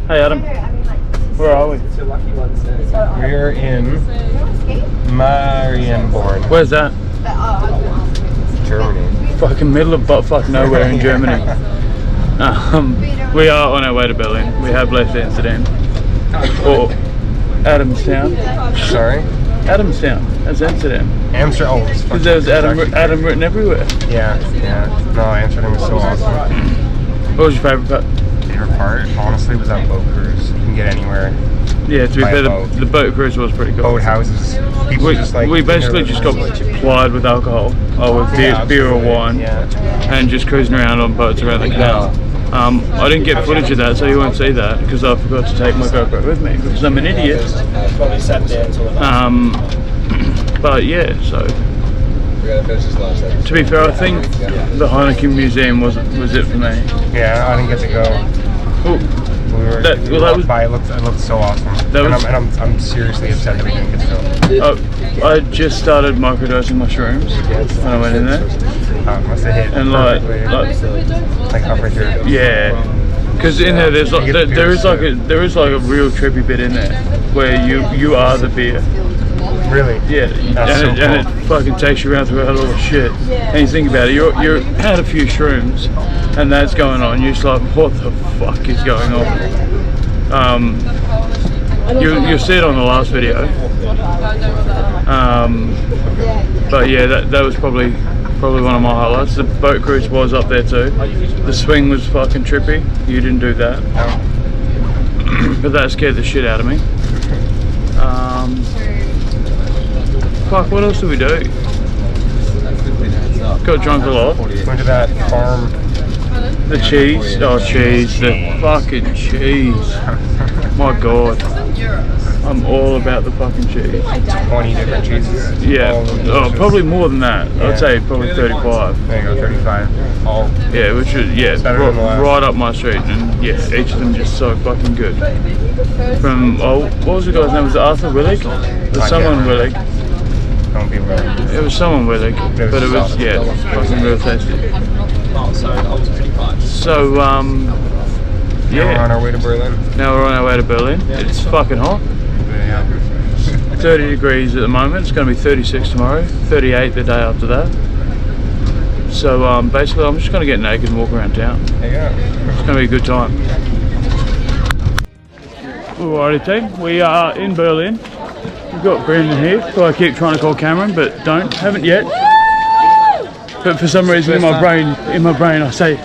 Hey Adam, where are we? We're in Marienborn. Where's that? Germany. Fucking middle of buttfuck nowhere in Germany. We are on our way to Berlin. We have left Amsterdam. Or Adamstown. Sorry? Adamstown. That's Amsterdam. Amsterdam. Oh, because there was Adam written everywhere. Yeah. No, Amsterdam was so awesome. What was your favourite part? Favorite part, honestly, was that boat cruise. You can get anywhere. Yeah, to be fair, the boat cruise was pretty cool. Boat houses. People just like. We basically just got plied with alcohol, or with beer or wine, and just cruising around on boats around the canal. I didn't get footage of that, so you won't see that because I forgot to take my GoPro with me because I'm an idiot. But yeah, so to be fair, I think the Heineken Museum was it for me. Yeah, I didn't get to go. Ooh. We walked by. It looked so awesome. I'm seriously upset that we didn't get to go. I just started microdosing mushrooms when I went in there. Must have hit. And like halfway through. Yeah, because in there there is like a real trippy bit in there where you are the beer. Really? Yeah. And it fucking takes you around through a lot of shit. And you think about it, you're had a few shrooms, and that's going on. You're just like, what the fuck is going on? You'll see it on the last video. But yeah, that was probably one of my highlights. The boat cruise was up there too. The swing was fucking trippy. You didn't do that. But that scared the shit out of me. Fuck, what else did we do? Got drunk a lot. Went to that farm. The cheese. Oh, cheese. The fucking cheese. My god. I'm all about the fucking cheese. 20 different cheeses. Yeah. Oh, probably more than that. Yeah. I'd say probably 35. There you go, 35. All. Yeah, which is right up my street, and yeah, each of them just so fucking good. From what was the guy's name? Was it Arthur Willig? Was someone Willig? Don't be rude. It was someone Willig, but it was fucking real tasty. So Now we're on our way to Berlin. Now we're on our way to Berlin. It's fucking hot. Yeah. 30 degrees at the moment. It's going to be 36 tomorrow, 38 the day after that. So basically I'm just going to get naked and walk around town. There you go. It's going to be a good time. Alrighty team, we are in Berlin. We've got Brandon here, who I keep trying to call Cameron, but haven't yet. But for some reason in my brain I say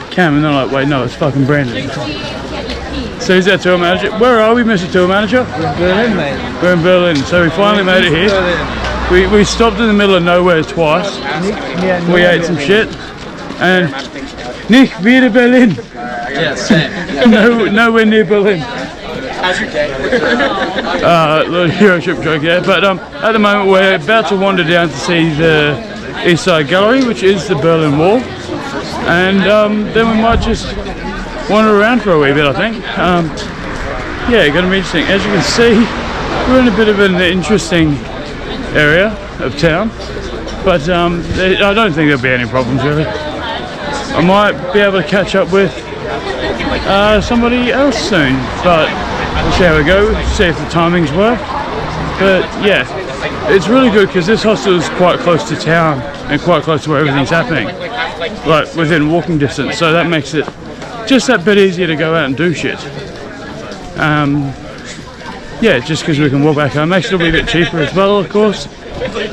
Cam, and they're like, wait, no, it's fucking Brandon. So he's our tour manager. Where are we, Mr. Tour Manager? We're in Berlin, mate. We're in Berlin, so we finally made it here. We stopped in the middle of nowhere twice. We ate some shit. And nicht wieder Berlin. Yeah, same. Nowhere near Berlin. How's your day? Little hero trip joke, yeah. But at the moment we're about to wander down to see the East Side Gallery, which is the Berlin Wall. And then we might just wander around for a wee bit, I think. Yeah, going to be interesting. As you can see, we're in a bit of an interesting area of town, but I don't think there'll be any problems really. I might be able to catch up with somebody else soon, but we'll see how we go, see if the timings work. But yeah, it's really good because this hostel is quite close to town and quite close to where everything's happening, like within walking distance, so that makes it just that bit easier to go out and do shit. Yeah, just because we can walk back home. Makes it a wee bit cheaper as well, of course.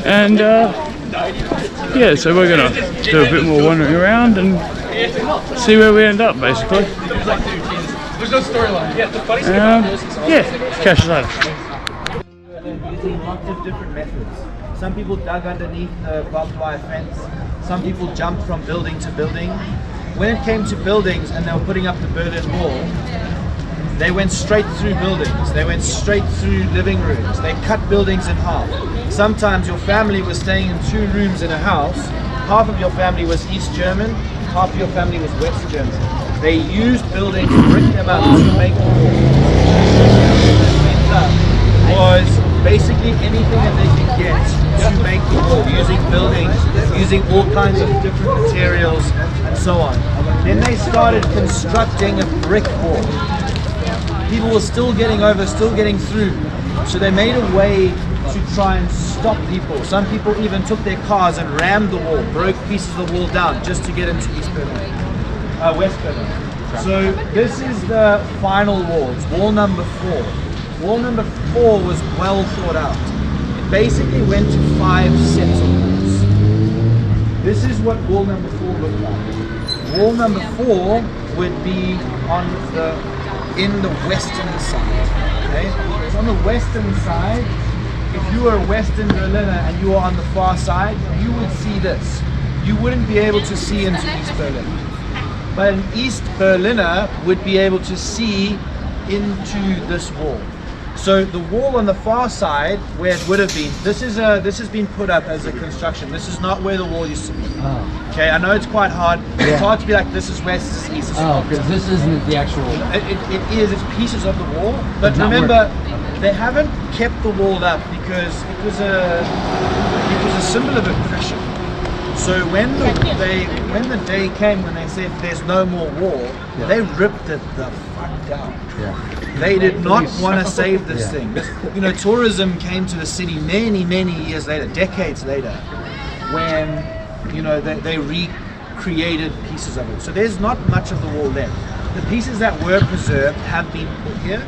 And yeah, so we're gonna do a bit more wandering around and see where we end up, basically. There's no storyline. Yeah, the funny thing about this is yeah, catch you later. Using lots of different methods. Some people dug underneath the barbed wire fence. Some people jumped from building to building. When it came to buildings and they were putting up the Berlin Wall, they went straight through buildings. They went straight through living rooms. They cut buildings in half. Sometimes your family was staying in 2 rooms in a house. Half of your family was East German, half of your family was West German. They used buildings to brick them up to make the wall. Was basically anything that they could get to make the wall, using buildings, using all kinds of different materials and so on. Then they started constructing a brick wall. people were still getting over, still getting through. So they made a way to try and stop people. Some people even took their cars and rammed the wall, broke pieces of the wall down just to get into West Berlin. So this is the final wall. It's wall number 4. Wall number 4 was well thought out. It basically went to 5 sets of walls. This is what wall number 4 looked like. Wall number 4 would be in the western side. Okay, so on the western side, if you were a Western Berliner and you were on the far side, you would see this. You wouldn't be able to see into East Berlin. But an East Berliner would be able to see into this wall. So the wall on the far side, where it would have been, this has been put up as a construction. This is not where the wall used to be. Oh. Okay, I know it's quite hard. Yeah. It's hard to be like, this is west, this is east. Oh, because this isn't the actual. It is. It's pieces of the wall. But remember, they haven't kept the wall up because it was a symbol of oppression. So when the day came when they said there's no more wall, they ripped it the fuck down. Yeah. They did not want to save this thing. You know, tourism came to the city many years later, decades later, when they recreated pieces of it. So there's not much of the wall left. The pieces that were preserved have been put here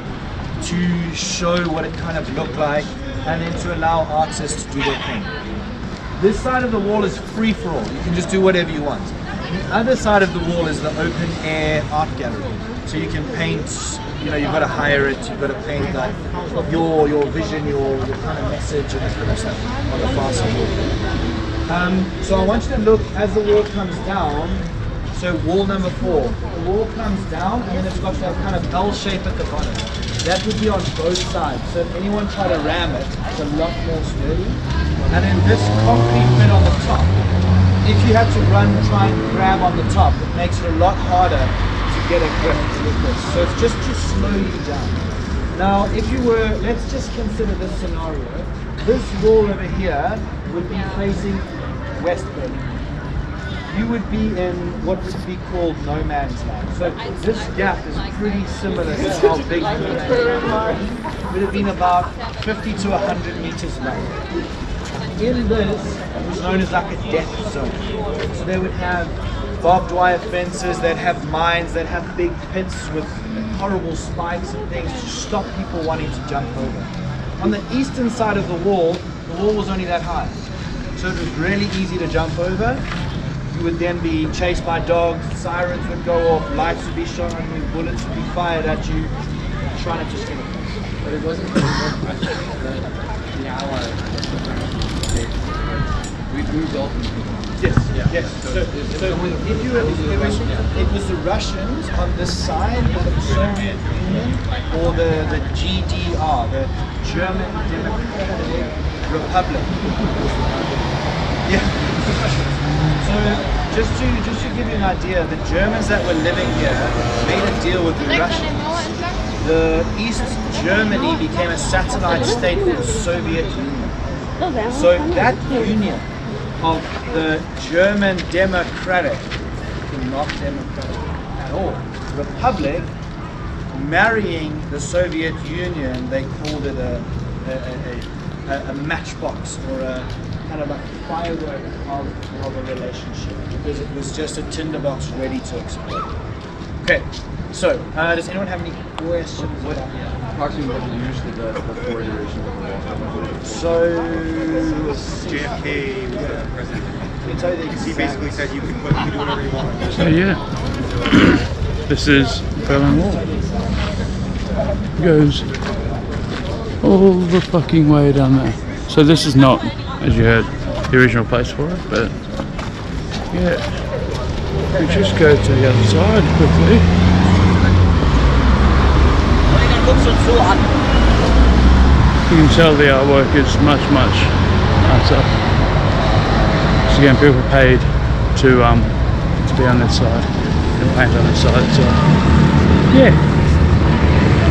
to show what it kind of looked like, and then to allow artists to do their thing. This side of the wall is free for all. You can just do whatever you want. The other side of the wall is the open air art gallery. So you can paint, you've got to hire it, you've got to paint like your vision, your kind of message and that kind of stuff on the far side. So I want you to look as the wall comes down. So wall number 4, the wall comes down and then it's got that kind of L shape at the bottom. That would be on both sides. So if anyone tried to ram it, it's a lot more sturdy. And then this concrete bit on the top, if you had to try and grab on the top, it makes it a lot harder to get a grip with this. So it's just to slow you down. Now, if you were, let's just consider this scenario. This wall over here would be facing West Berlin. You would be in what would be called no man's land. So this gap is pretty similar to how big no man's land is. It would have been about 50 to 100 meters long. In this, it was known as like a death zone. So they would have barbed wire fences, they'd have mines, they'd have big pits with horrible spikes and things to stop people wanting to jump over. On the eastern side of the wall was only that high. So it was really easy to jump over. You would then be chased by dogs, sirens would go off, lights would be shone on you, bullets would be fired at you, trying to just get it. But it wasn't the Allies. We built them. Yes. So if you it was the Russians on this side, or the Soviet Union, or the GDR, the German Democratic Republic. Yeah. So just to give you an idea, the Germans that were living here made a deal with the Russians. The East Germany became a satellite state for the Soviet Union. So that union of the German Democratic, not democratic at all, Republic marrying the Soviet Union, they called it a matchbox, or a kind of like a firework of a relationship, because it was just a tinderbox ready to explode. Okay, so does anyone have any questions? Approximately what was usually the 4 iterations of the wall? So JFK was the president. He basically said you can do whatever you want. So yeah, this is Berlin Wall. It goes all the fucking way down there. So this is not, as you heard, the original place for it, but yeah, we just go to the other side quickly. You can tell the artwork is much nicer. So again, people paid to be on this side and paint on this side. So yeah,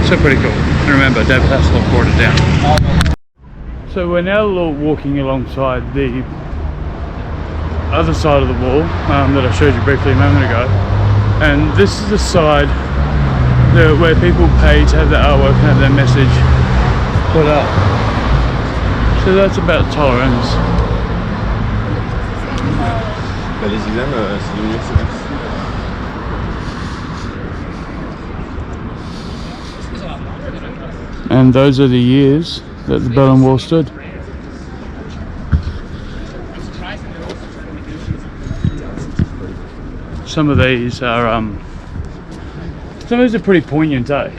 so pretty cool. And remember, David Hasselhoff brought it down. So we're now walking alongside the other side of the wall that I showed you briefly a moment ago, and this is the side where people pay to have their artwork and have their message put up. So that's about tolerance. Les examens, c'est devenu excellent. And those are the years that the Berlin Wall stood. Some of these are pretty poignant, eh?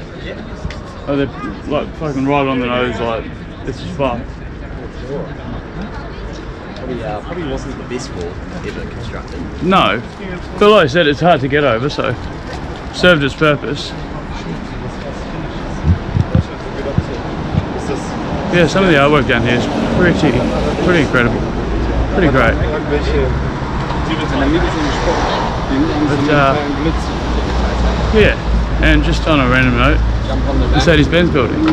Oh, they're like fucking right on the nose, like this is fun. Probably wasn't the best wall ever constructed. No, but like I said, it's hard to get over, so served its purpose. Yeah, some of the artwork down here is pretty incredible, pretty great. But yeah, and just on a random note, Mercedes-Benz building.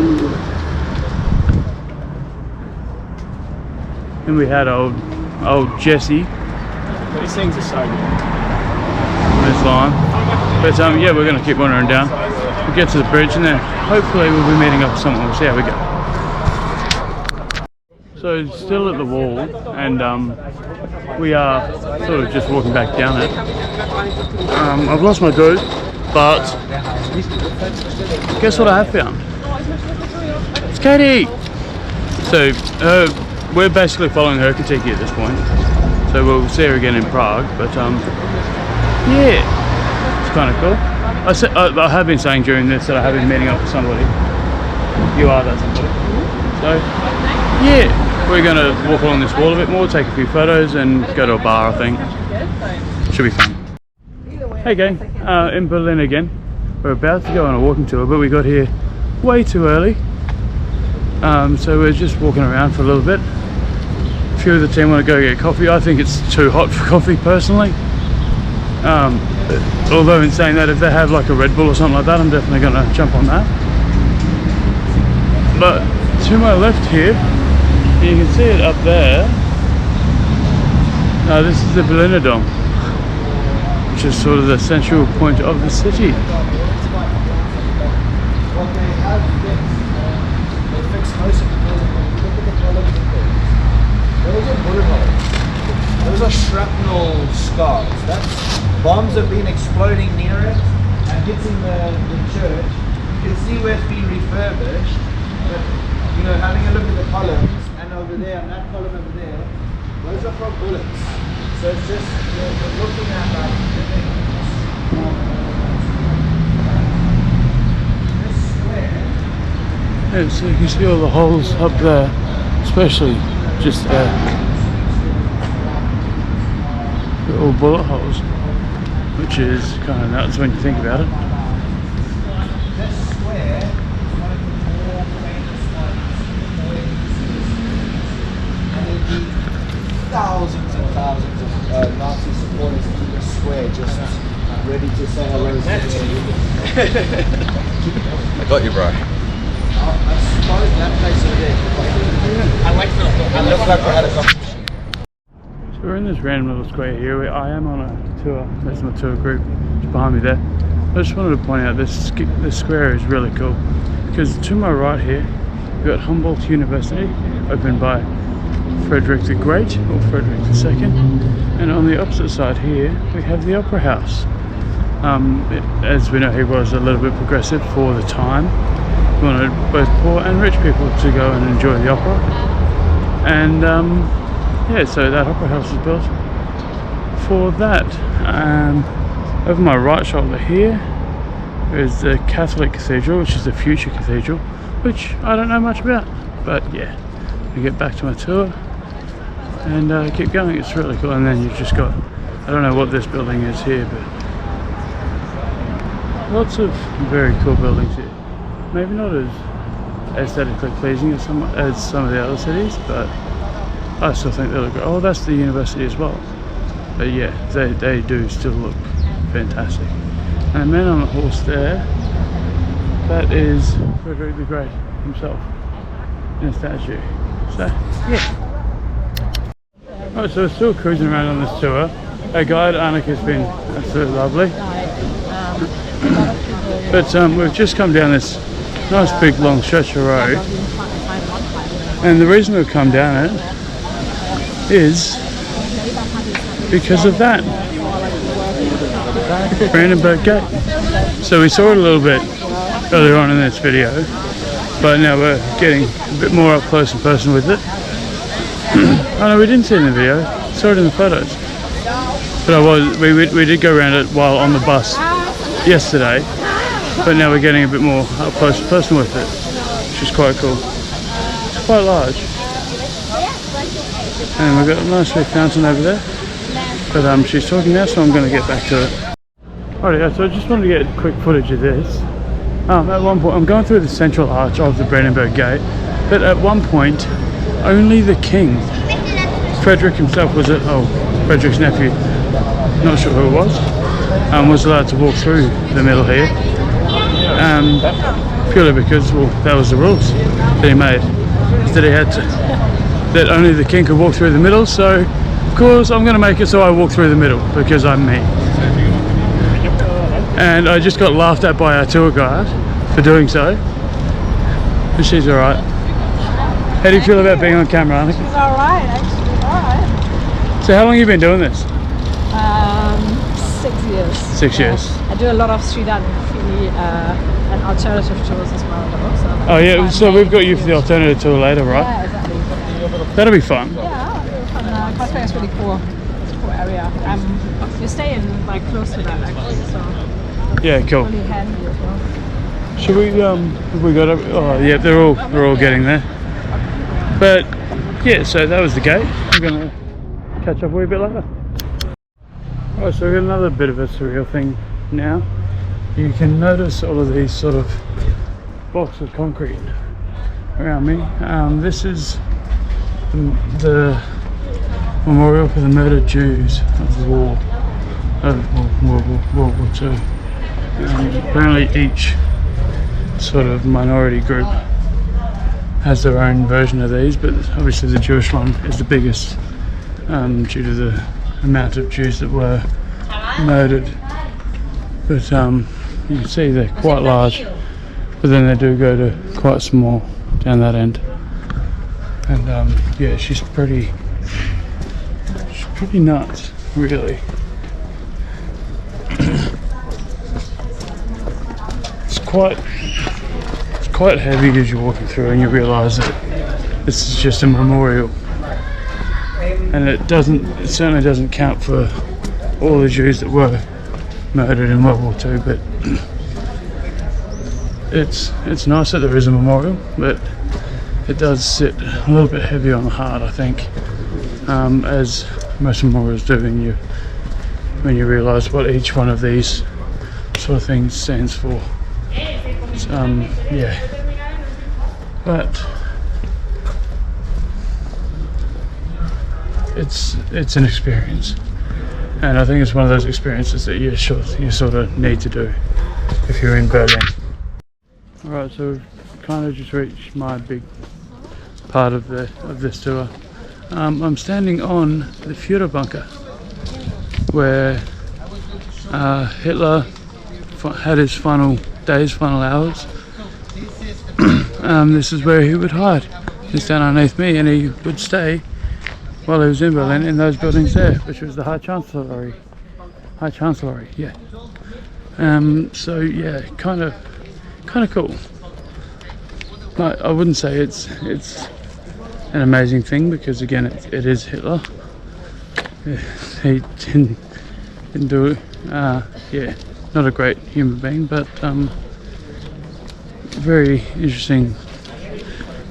And we had old Jesse. These things are so good. This line. But yeah, we're gonna keep wandering down. We'll get to the bridge and then hopefully we'll be meeting up with someone. We'll see how we go. So still at the wall, and we are sort of just walking back down it. I've lost my group, but guess what I have found? It's Katie! So we're basically following her Katiki at this point. So we'll see her again in Prague, but yeah, it's kind of cool. I have been saying during this that I have been meeting up with somebody. You are that somebody. So yeah, we're going to walk along this wall a bit more, take a few photos and go to a bar, I think. Should be fun. Hey gang, in Berlin again. We're about to go on a walking tour, but we got here way too early. So we're just walking around for a little bit. A few of the team want to go get coffee. I think it's too hot for coffee personally. Although in saying that, if they have like a Red Bull or something like that, I'm definitely going to jump on that. But to my left here, you can see it up there. This is the Berliner Dom, which is sort of the central point of the city. What they have fixed, they fixed most of the building. Look at the columns of those. Those are bullet holes. Those are shrapnel scars. That's bombs have been exploding near it and hitting the church. You can see where it's been refurbished, but you know, having a look at the columns and over there and that column over there, those are from bullets. So it's just you're looking at like Yeah, so you can see all the holes up there, especially just there. They're all bullet holes, which is kind of nuts when you think about it. this square is one of the more famous ones. And there'd be thousands and thousands of Nazi supporters in this square just ready to say hello to I got you, bro. I suppose that place over there. I look like we had a competition. So we're in this random little square here. I am on a tour. There's my tour group just behind me there. I just wanted to point out this square is really cool because to my right here we've got Humboldt University, opened by Frederick the Great or Frederick II, and on the opposite side here we have the Opera House. As we know, he was a little bit progressive for the time. He wanted both poor and rich people to go and enjoy the opera, and yeah, so that Opera House was built for that. Over my right shoulder here is the Catholic Cathedral, which is the future cathedral, which I don't know much about, but yeah, we get back to my tour and keep going. It's really cool. And then you've just got, I don't know what this building is here, but lots of very cool buildings here. Maybe not as aesthetically pleasing as some of the other cities, but I still think they look great. Oh, that's the university as well. But yeah, they do still look fantastic. And the man on the horse there, that is Frederick the Great himself in a statue. So yeah. Right, so we're still cruising around on this tour. Our guide Annika has been absolutely lovely. But we've just come down this nice big long stretch of road, and the reason we've come down it is because of that Brandenburg Gate. So we saw it a little bit earlier on in this video, but now we're getting a bit more up close and personal with it. Oh no, we didn't see it in the video, saw it in the photos. But we did go around it while on the bus yesterday, but now we're getting a bit more up close and personal with it, which is quite cool. It's quite large. And we've got a nice big fountain over there, but she's talking now, so I'm going to get back to it. Alright, yeah, so I just wanted to get quick footage of this. At one point, I'm going through the central arch of the Brandenburg Gate, but at one point, only the king, Frederick himself, Frederick's nephew, not sure who it was allowed to walk through the middle here, purely because, well, that was the rules that he made, that only the king could walk through the middle. So of course I'm going to make it so I walk through the middle, because I'm me. And I just got laughed at by our tour guide for doing so, but she's alright. How do you feel about being on camera, Annika? She's alright, actually, alright. So how long have you been doing this? 6 years. 6 years. I do a lot of street art and graffiti and alternative tours as well, though. So Oh yeah, so we've got you for the alternative tour later, right? yeah, exactly. That'll be fun. Yeah, and Kreuzberg is really cool. It's a cool area. You're staying like close to that actually, so Yeah, cool. really handy as well. Should we have we got oh yeah, they're all getting there. But yeah, so that was the gate. I'm gonna catch up with you a bit later. Alright, so we've got another bit of a surreal thing now. You can notice all of these sort of blocks of concrete around me. This is the memorial for the murdered Jews of the war, of World War II. Apparently each sort of minority group has their own version of these, but obviously the Jewish one is the biggest, due to the amount of Jews that were murdered. But you can see they're quite large, but then they do go to quite small down that end. And yeah, she's pretty nuts, really. It's quite heavy as you're walking through, and you realise that this is just a memorial, and it certainly doesn't count for all the Jews that were murdered in World War II. But it's nice that there is a memorial, but it does sit a little bit heavy on the heart, I think, as most memorials do when you realise what each one of these sort of things stands for. Yeah, but it's an experience, and I think it's one of those experiences that you sort of need to do if you're in Berlin. Alright, so we've kind of just reached my big part of this tour. I'm standing on the Führer bunker, where Hitler had his final hours. This is where he would hide. He's down underneath me, and he would stay while he was in Berlin in those buildings there, which was the High Chancellery. Yeah. So yeah, kind of cool. But I wouldn't say it's an amazing thing, because again, it is Hitler. He didn't do it. Yeah, not a great human being, but very interesting,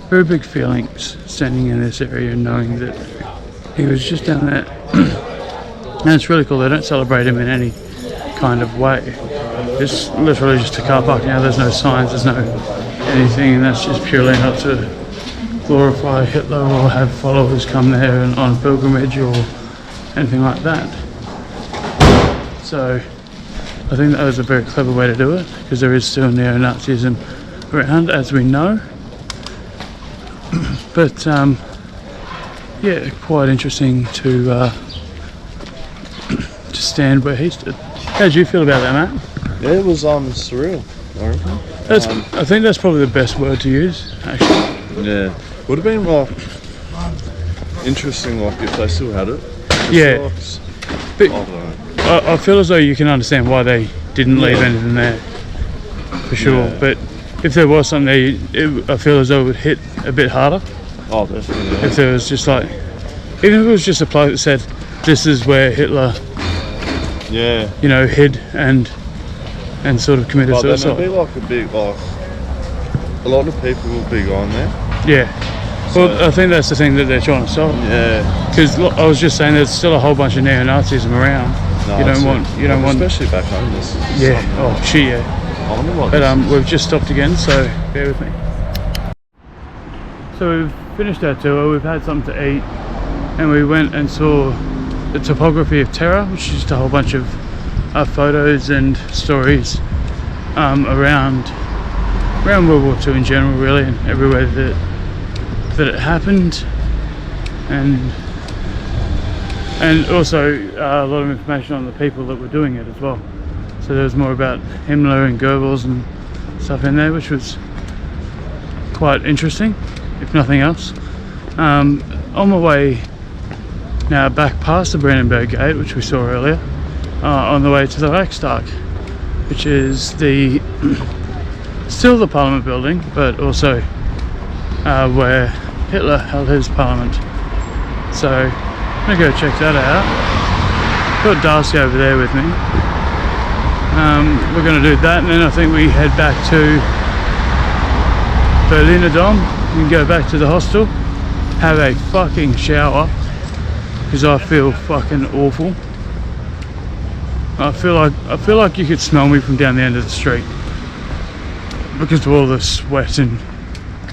very big feelings standing in this area, knowing that he was just down there. And it's really cool. They don't celebrate him in any kind of way. It's literally just a car park now. There's no signs, there's no anything, and that's just purely not to glorify Hitler or have followers come there and on pilgrimage or anything like that. So I think that was a very clever way to do it, because there is still neo-Nazism around, as we know. But yeah, quite interesting to stand where he stood. How did you feel about that, Matt? Yeah, it was surreal. I reckon. I think that's probably the best word to use, actually. Yeah, would have been like interesting, like if they still had it. Yeah, but I don't know. I feel as though you can understand why they didn't leave anything there, for sure. Yeah. But if there was something there, I feel as though it would hit a bit harder. Oh, definitely. Yeah. If there was just like, even if it was just a plaque that said, "This is where Hitler, Yeah. you know, hid and sort of committed But then suicide." it'd be like a big, like a lot of people will be going there. Yeah. Well, I think that's the thing that they're trying to solve. Yeah. Because I was just saying, there's still a whole bunch of neo-Nazism around. No, you that's don't it. want. Especially back home. This is Yeah. something Oh, shit, yeah. I wonder what But this is. we've just stopped again, so bear with me. So we've finished our tour, we've had something to eat, and we went and saw the topography of Terror, which is just a whole bunch of photos and stories around World War II in general, really, and everywhere that it happened, and also a lot of information on the people that were doing it as well. So there was more about Himmler and Goebbels and stuff in there, which was quite interesting, if nothing else. On my way now back past the Brandenburg Gate, which we saw earlier, on the way to the Reichstag, which is still the Parliament building, but also where Hitler held his Parliament. So I'm gonna go check that out. Got Darcy over there with me. We're going to do that, and then I think we head back to Berliner Dom and go back to the hostel, have a fucking shower, because I feel fucking awful. I feel like you could smell me from down the end of the street because of all the sweat and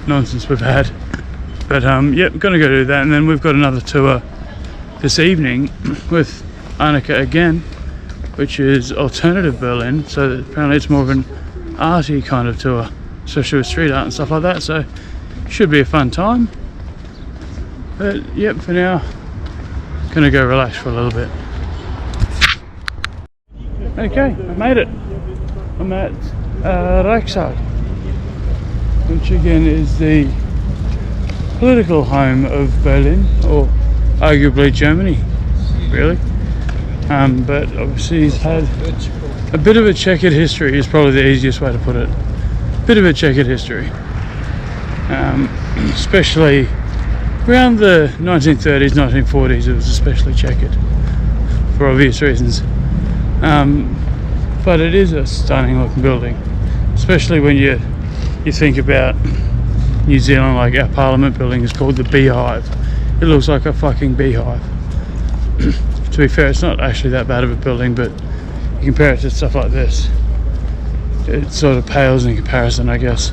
nonsense we've had. But yep, gonna go do that, and then we've got another tour this evening with Annika again, which is alternative Berlin. So apparently it's more of an arty kind of tour, especially with street art and stuff like that. So should be a fun time. But yep, for now, gonna go relax for a little bit. Okay, I made it. I'm at Reichstag, which again is the political home of Berlin, or arguably Germany, really. But obviously he's had a bit of a checkered history, is probably the easiest way to put it. Bit of a checkered history. Especially around the 1930s, 1940s, it was especially checkered, for obvious reasons. But it is a stunning looking building, especially when you think about New Zealand. Like our Parliament building is called the Beehive. It looks like a fucking beehive. To be fair, it's not actually that bad of a building, but you compare it to stuff like this, it sort of pales in comparison, I guess,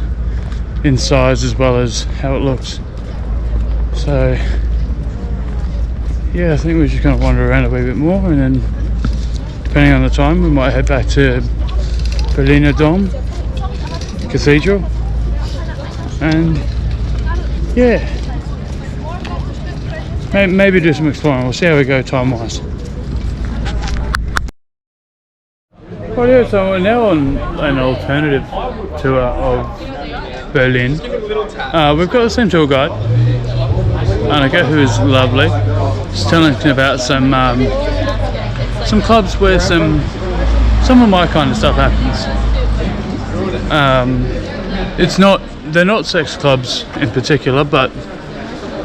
in size as well as how it looks. So yeah, I think we're just going to wander around a wee bit more, and then depending on the time we might head back to Berliner Dom Cathedral, and yeah, maybe do some exploring. We'll see how we go time wise. Well, yeah, so we're now on an alternative tour of Berlin. We've got the same tour guide, Annika, who is lovely. She's telling us about some clubs where some of my kind of stuff happens. They're not sex clubs in particular, but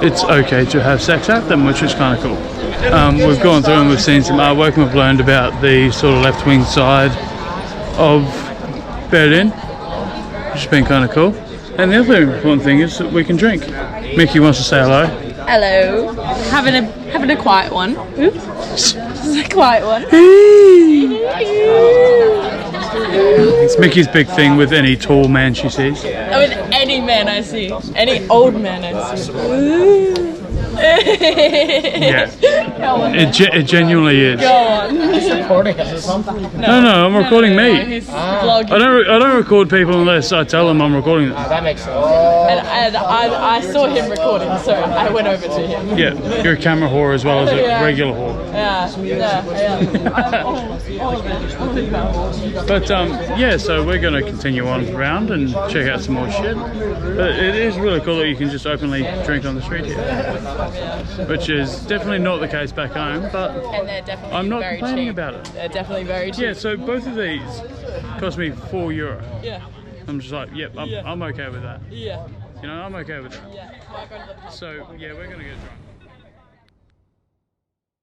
it's okay to have sex at them, which is kind of cool. We've gone through and we've seen some artwork, and we've learned about the sort of left-wing side of Berlin, which has been kind of cool. And the other important thing is that we can drink. Mickey wants to say hello. Hello. Having a quiet one. Oops. This is a quiet one. It's Mickey's big thing with any tall man she sees. With any man I see. Any old man I see. Ooh. Yeah. It genuinely is. Go on. No, I'm recording me. He's vlogging. I don't record people unless I tell them I'm recording them. That makes sense. And I saw him recording, so I went over to him. Yeah, you're a camera whore as well as a Yeah. regular whore. Yeah. But yeah, so we're going to continue on around and check out some more shit. But it is really cool that you can just openly drink on the street here, which is definitely not the case back home. But And they're definitely I'm not very complaining cheap. about it. They're definitely very cheap. Yeah, so both of these cost me €4. Yeah. I'm just like, yep, I'm okay with that. Yeah. You know, I'm okay with that. Yeah. So yeah, we're going to get drunk.